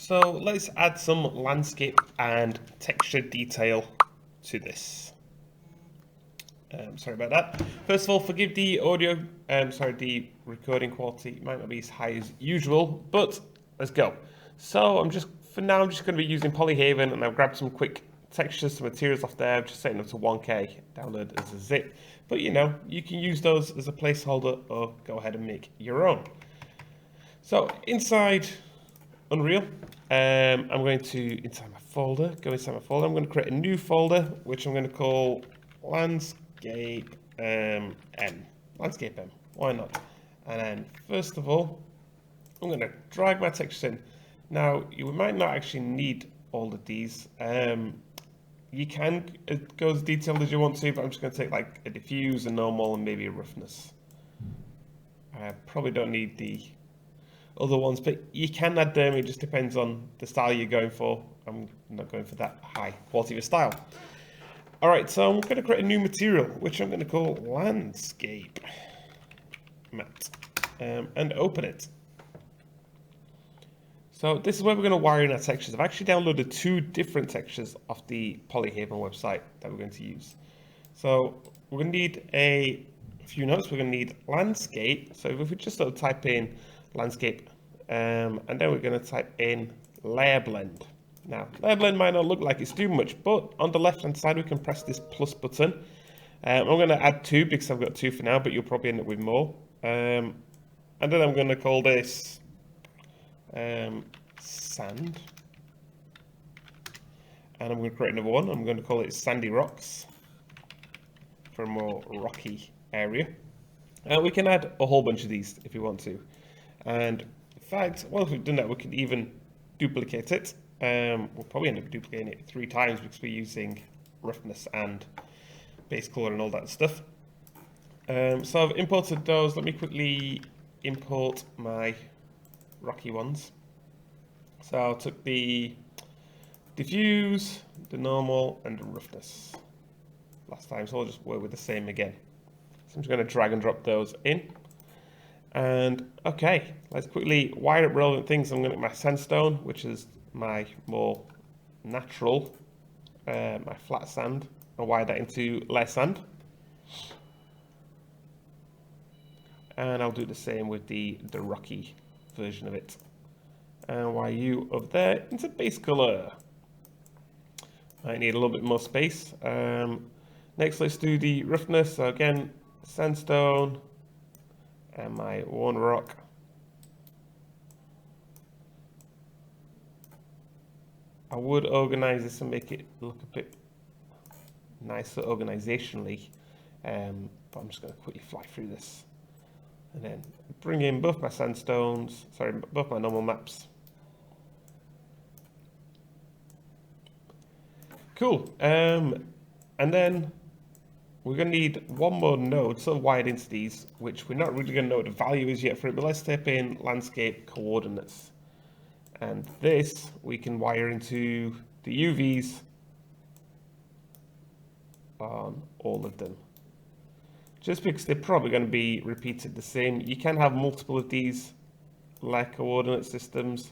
So let's add some landscape and texture detail to this. Sorry about that. First of all, forgive the audio, the recording quality might not be as high as usual, but let's go. So I'm just going to be using Polyhaven, and I've grabbed some quick textures, some materials off there, just setting up to 1K, download as a zip. But you can use those as a placeholder or go ahead and make your own. So inside Unreal, I'm going to, inside my folder, I'm going to create a new folder, which I'm going to call Landscape M. Landscape M, why not? And then first of all, I'm going to drag my textures in. Now, you might not actually need all of these. You can go as detailed as you want to, but I'm just going to take like a diffuse, a normal, and maybe a roughness. I probably don't need the other ones, but you can add them. It just depends on the style you're going for. I'm not going for that high quality of a style. All right, so I'm going to create a new material, which I'm going to call Landscape Map, and open it. So this is where we're going to wire in our textures. I've actually downloaded 2 different textures off the Polyhaven website that we're going to use. So we're going to need a few notes. We're going to need landscape. So if we just sort of type in landscape, and then we're going to type in layer blend. Now, layer blend might not look like it's too much, but on the left-hand side, we can press this plus button. I'm going to add 2 because I've got 2 for now, but you'll probably end up with more. And then I'm going to call this sand. And I'm going to create another one. I'm going to call it sandy rocks for a more rocky area. We can add a whole bunch of these if you want to. And in fact, once we've done that, we can even duplicate it. We'll probably end up duplicating it 3 times because we're using roughness and base color and all that stuff. So I've imported those. Let me quickly import my rocky ones. So I took the diffuse, the normal, and the roughness last time, so I'll just work with the same again. So I'm just going to drag and drop those in. And okay, let's quickly wire up relevant things. I'm going to get my sandstone, which is my more natural, my flat sand, and wire that into layer sand. And I'll do the same with the rocky version of it. And wire you up there into base color. I need a little bit more space. Next, let's do the roughness. So again, sandstone and my one rock. I would organize this and make it look a bit nicer organizationally, but I'm just going to quickly fly through this. And then bring in both my sandstones, both my normal maps. Cool. And then we're going to need one more node sort of wired into these, which we're not really going to know what the value is yet for it, but let's type in landscape coordinates. And this we can wire into the UVs on all of them. Just because they're probably going to be repeated the same. You can have multiple of these layer coordinate systems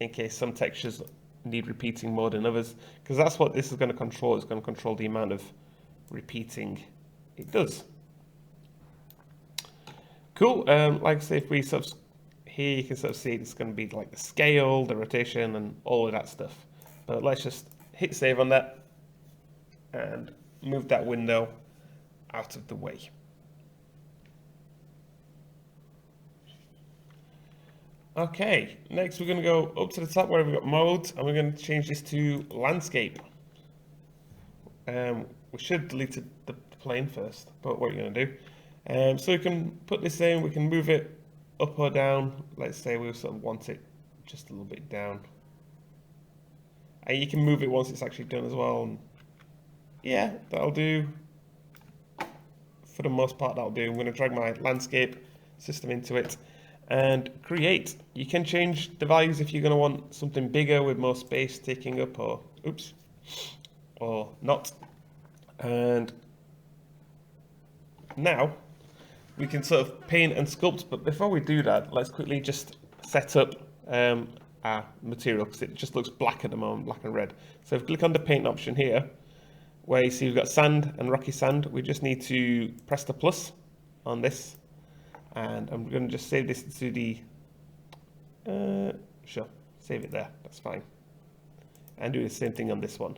in case some textures need repeating more than others, because that's what this is going to control. It's going to control the amount of repeating it does. Cool. Like I say, if we sort of here, you can sort of see it's going to be like the scale, the rotation, and all of that stuff. But let's just hit save on that and move that window out of the way. Okay, next we're going to go up to the top where we've got modes, and we're going to change this to landscape. We should delete the plane first, but what are you going to do? So we can put this in, we can move it up or down. Let's say we sort of want it just a little bit down. And you can move it once it's actually done as well. And yeah, that'll do. For the most part, that'll do. I'm going to drag my landscape system into it and create. You can change the values if you're going to want something bigger with more space taking up, or oops, or not. And now we can sort of paint and sculpt, but before we do that, let's quickly just set up our material because it just looks black at the moment, black and red. So if we click on the paint option here, where you see we've got sand and rocky sand, we just need to press the plus on this, and I'm going to just save this to the, sure, save it there, that's fine. And do the same thing on this one.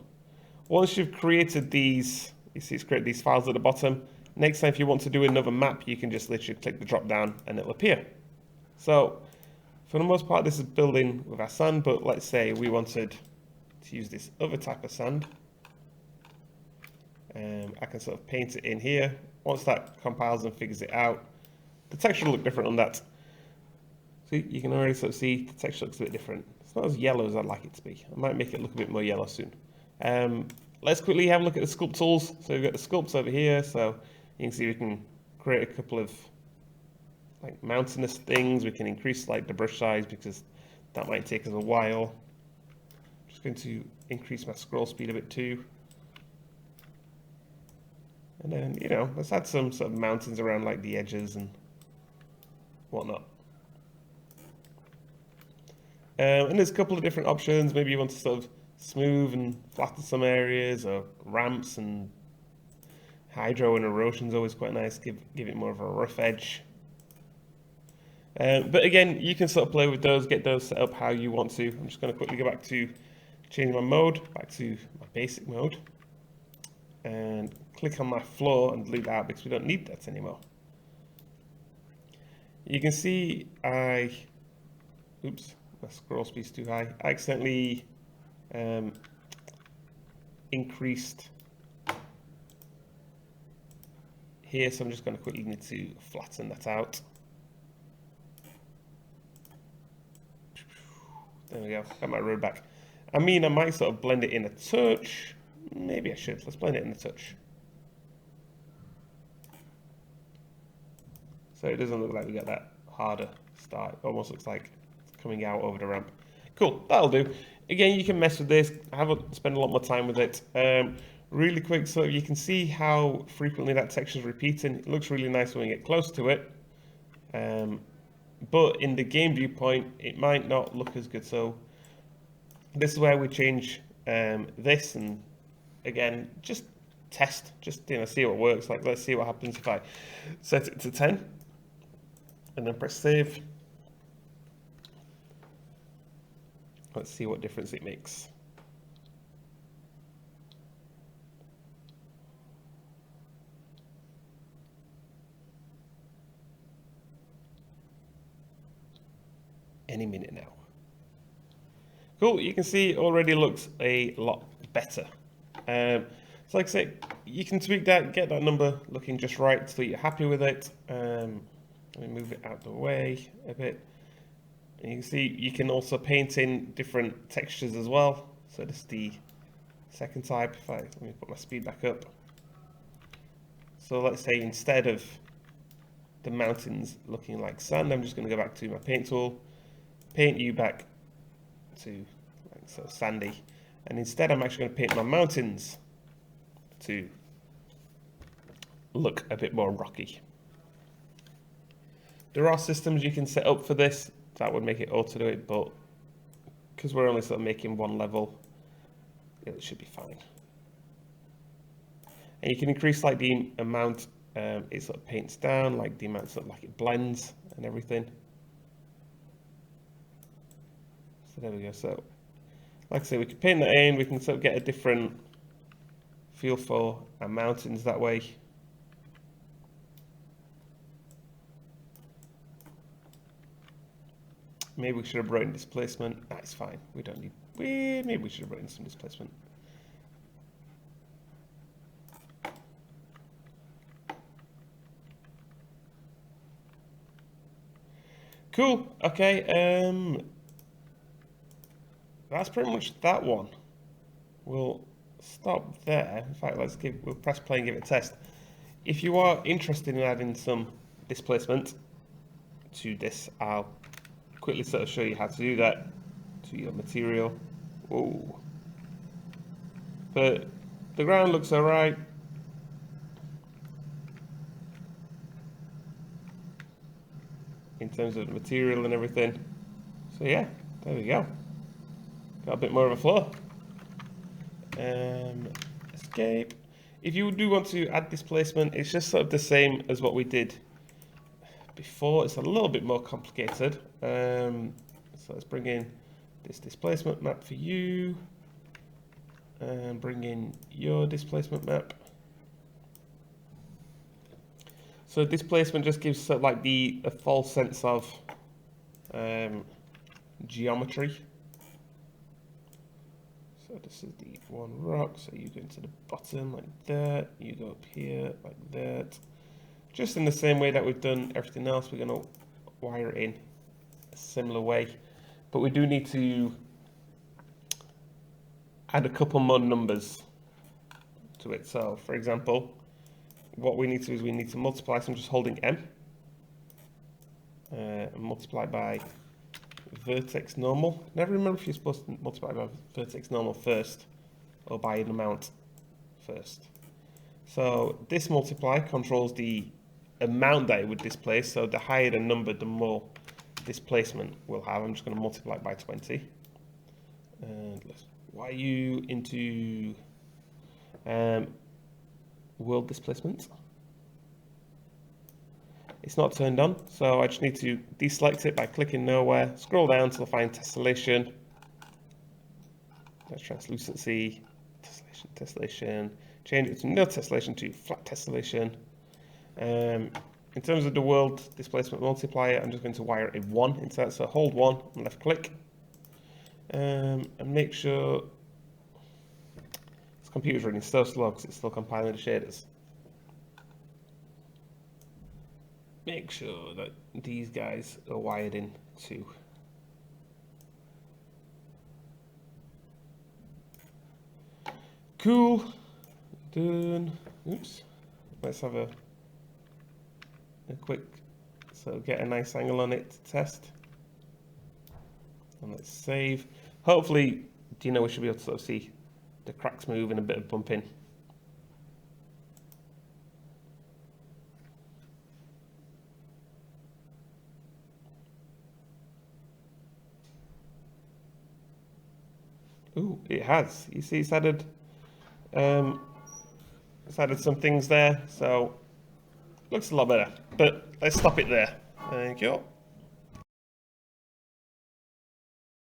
Once you've created these, you see it's created these files at the bottom. Next time if you want to do another map, you can just literally click the drop down and it'll appear. So for the most part, this is building with our sand, but let's say we wanted to use this other type of sand. I can sort of paint it in here. Once that compiles and figures it out, the texture will look different on that. See, you can already sort of see the texture looks a bit different. It's not as yellow as I'd like it to be. I might make it look a bit more yellow soon. Let's quickly have a look at the sculpt tools. So we've got the sculpts over here. So you can see we can create a couple of like mountainous things. We can increase like the brush size because that might take us a while. Just going to increase my scroll speed a bit too. And then, you know, let's add some sort of mountains around like the edges and whatnot. And there's a couple of different options. Maybe you want to sort of smooth and flatten some areas, or ramps and hydro and erosion is always quite nice. Give it more of a rough edge. But again, you can sort of play with those, get those set up how you want to. I'm just going to quickly go back to change my mode, back to my basic mode, and click on my floor and delete that out because we don't need that anymore. You can see oops, my scroll speed's too high. I accidentally increased here, so I'm just going to quickly need to flatten that out. There we go, got my road back. I mean, I might sort of blend it in a touch. Maybe I should. Let's blend it in a touch. So it doesn't look like we got that harder start. It almost looks like it's coming out over the ramp. Cool, that'll do. Again, you can mess with this. I haven't spent a lot more time with it. Really quick, so you can see how frequently that texture is repeating. It looks really nice when we get close to it. But in the game viewpoint, it might not look as good. So this is where we change this, and again, just test, just see what works. Like, let's see what happens if I set it to 10 and then press save. Let's see what difference it makes. Any minute now. Cool, you can see it already looks a lot better. So like I say, you can tweak that, get that number looking just right so you're happy with it. Let me move it out the way a bit. And you can see you can also paint in different textures as well. So this is the second type. Let me put my speed back up. So let's say instead of the mountains looking like sand, I'm just going to go back to my paint tool, paint you back to like sort of sandy, and instead I'm actually going to paint my mountains to look a bit more rocky. There are systems you can set up for this that would make it auto do it, but because we're only sort of making one level, it should be fine. And you can increase like the amount it sort of paints down, like the amount sort of like it blends and everything. So there we go. So like I say, we can paint that in, we can sort of get a different feel for our mountains that way. Maybe we should have brought in displacement. That's fine. We don't need. Maybe we should have brought in some displacement. Cool. Okay. That's pretty much that one. We'll stop there. In fact, we'll press play and give it a test. If you are interested in adding some displacement to this, I'll quickly sort of show you how to do that to your material. Whoa. But the ground looks alright. In terms of the material and everything. So yeah, There we go. Got a bit more of a flow. Escape. If you do want to add displacement, it's just sort of the same as what we did before. It's a little bit more complicated. So let's bring in this displacement map for you. And bring in your displacement map. So displacement just gives sort of like a false sense of geometry. So this is the one rock, so you go into the bottom like that, you go up here like that. Just in the same way that we've done everything else, we're going to wire it in a similar way. But we do need to add a couple more numbers to it. So for example, what we need to do is we need to multiply, so I'm just holding M, and multiply by vertex normal. Never remember if you're supposed to multiply by vertex normal first or by an amount first. So this multiply controls the amount that it would displace, so the higher the number, the more displacement we'll have. I'm just going to multiply it by 20. And let's wire you into world displacement. It's not turned on, so I just need to deselect it by clicking nowhere, scroll down till I find tessellation. There's translucency, tessellation, change it to no tessellation to flat tessellation. In terms of the world displacement multiplier, I'm just going to wire a 1 into that, so hold 1 and left click. And make sure this computer's running so slow because it's still compiling the shaders. Make sure that these guys are wired in too. Cool. Done. Oops. Let's have a quick, so get a nice angle on it to test. And let's save. Hopefully, we should be able to sort of see the cracks move and a bit of bumping. Ooh, it has. You see, it's added some things there, so looks a lot better. But let's stop it there. Thank you.